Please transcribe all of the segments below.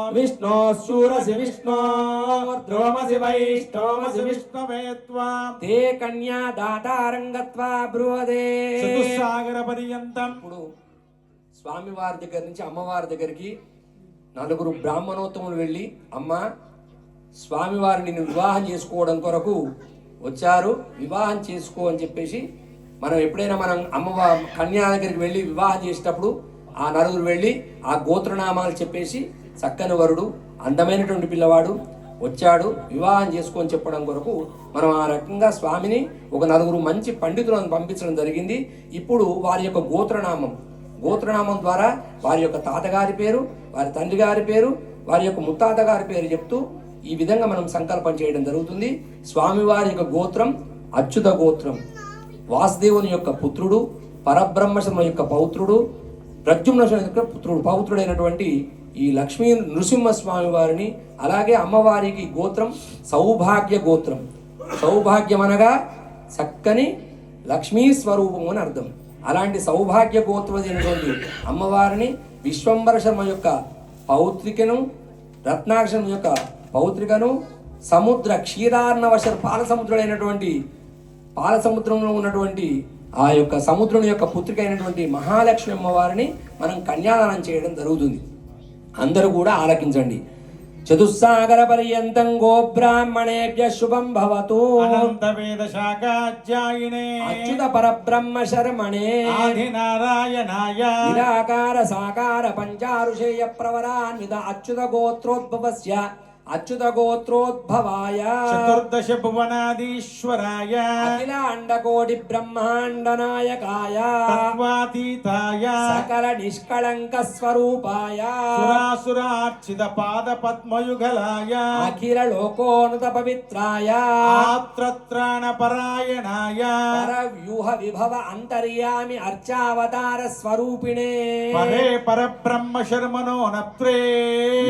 विष्णोश्चूरसि विष्णो ध्रुवमसि वैष्णवमसि विष्णवे त्वां ते कन्या दाताరంగత్వా బ్రువదే చతుస్సాగర పర్యంతం. ఇప్పుడు స్వామి వారి దగ్గర నుంచి అమ్మవారి దగ్గరికి నలుగురు బ్రాహ్మణోత్తములు వెళ్ళి అమ్మ స్వామివారిని వివాహం చేసుకోవడం కొరకు వచ్చారు, వివాహం చేసుకో అని చెప్పేసి మనం ఎప్పుడైనా మనం అమ్మవారి కన్యా దగ్గరికి వెళ్ళి వివాహం చేసేటప్పుడు ఆ నలుగురు వెళ్ళి ఆ గోత్రనామాలు చెప్పేసి చక్కని వరుడు అందమైనటువంటి పిల్లవాడు వచ్చాడు వివాహం చేసుకొని చెప్పడం కొరకు మనం ఆ రకంగా స్వామిని ఒక నలుగురు మంచి పండితులను పంపించడం జరిగింది. ఇప్పుడు వారి యొక్క గోత్రనామం ద్వారా వారి యొక్క తాతగారి పేరు, వారి తండ్రి గారి పేరు, వారి యొక్క ముత్తాత గారి పేరు చెప్తూ ఈ విధంగా మనం సంకల్పం చేయడం జరుగుతుంది. స్వామివారి యొక్క గోత్రం అచ్యుత గోత్రం, వాసుదేవుని యొక్క పుత్రుడు, పరబ్రహ్మశర్మ యొక్క పౌత్రుడు, ప్రద్యుమ్న యొక్క పుత్రుడు పౌత్రుడైనటువంటి ఈ లక్ష్మీ నృసింహస్వామి వారిని, అలాగే అమ్మవారికి గోత్రం సౌభాగ్య గోత్రం. సౌభాగ్యం అనగా చక్కని లక్ష్మీ స్వరూపము అని అర్థం. అలాంటి సౌభాగ్య గోత్రమైనటువంటి అమ్మవారిని విశ్వంబర శర్మ యొక్క పౌత్రికను, రత్నాక్షరం యొక్క పౌత్రికను, సముద్ర క్షీరార్ణవశర్ పాల సముద్రంలో ఉన్నటువంటి ఆ యొక్క సముద్రం యొక్క పుత్రిక అయినటువంటి మహాలక్ష్మి అమ్మవారిని మనం కన్యాదానం చేయడం జరుగుతుంది. అందరూ కూడా ఆలకించండి. చతుస్సాగర పర్యంతం గోబ్రాహ్మణేభ్య శుభం భవతు. అనంత వేద శాఖాధ్యాయినే అచ్యుత పరబ్రహ్మ శర్మణే ఆది నారాయణాయ నిరాకార సాకార పంచారుషేయ ప్రవరాన్విత అచ్యుత గోత్రోద్భవస్య అచ్యుత గోత్రోద్భవాయ చతుర్దశ భువనాదీశ్వరాయ అఖిలాండ కోటి బ్రహ్మాండ నాయకాయ తత్వాతీతాయ సకల నిష్కళంక స్వరూపాయ సురాసురార్చిత పాద పద్మయుగలాయ అఖిల లోకోన్నత పవిత్రాయ ఆత్రత్రాణ పరాయణాయ పరవ్యూహ విభవ అంతర్యామి అర్చావతార స్వరూపిణే పరే పరబ్రహ్మ శర్మణో నప్త్రే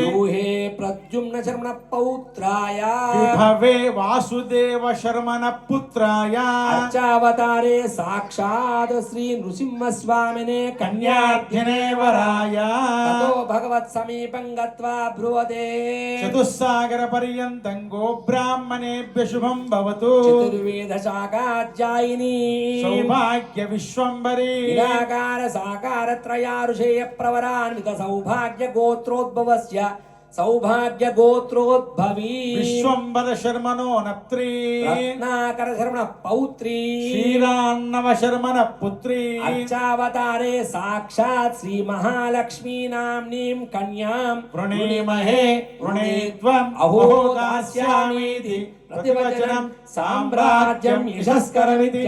యూహే ప్రద్యుమ్న శర్మణ పౌత్రాయ విభవే వాసుదేవ శర్మణ పుత్రాయ అర్చావతారే సాక్షాత్ శ్రీ నృసింహస్వామినే కన్యార్థినే వరాయ తతో భగవత్ సమీపం గత్వా బ్రువతే చతుస్సాగర పర్యంతం గోబ్రాహ్మణేభ్య శుభం భవతు. చతుర్వేద శాఖాధ్యాయిని సౌభాగ్య విశ్వంబరీ నిరాకార సాకార త్రయారుషేయ ప్రవరాన్విత సౌభాగ్య గోత్రోద్భవస్య సౌభాగ్య గోత్రోద్భవీ విశ్వంబర శర్మణో నప్త్రీ రత్నాకర శర్మణ పౌత్రీ క్షీరాన్నవ శర్మణ పుత్రీ అర్చావతారే సాక్షాత్ శ్రీ మహాలక్ష్మీ నామ్నీం కన్యాం వృణీమహే వృణీత్వం అహో దాస్యామీతి ప్రతివచనం సామ్రాజ్యం యశస్కరమితి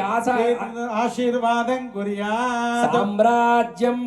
ఆశీర్వాదం కుర్యాత్. సామ్రాజ్యం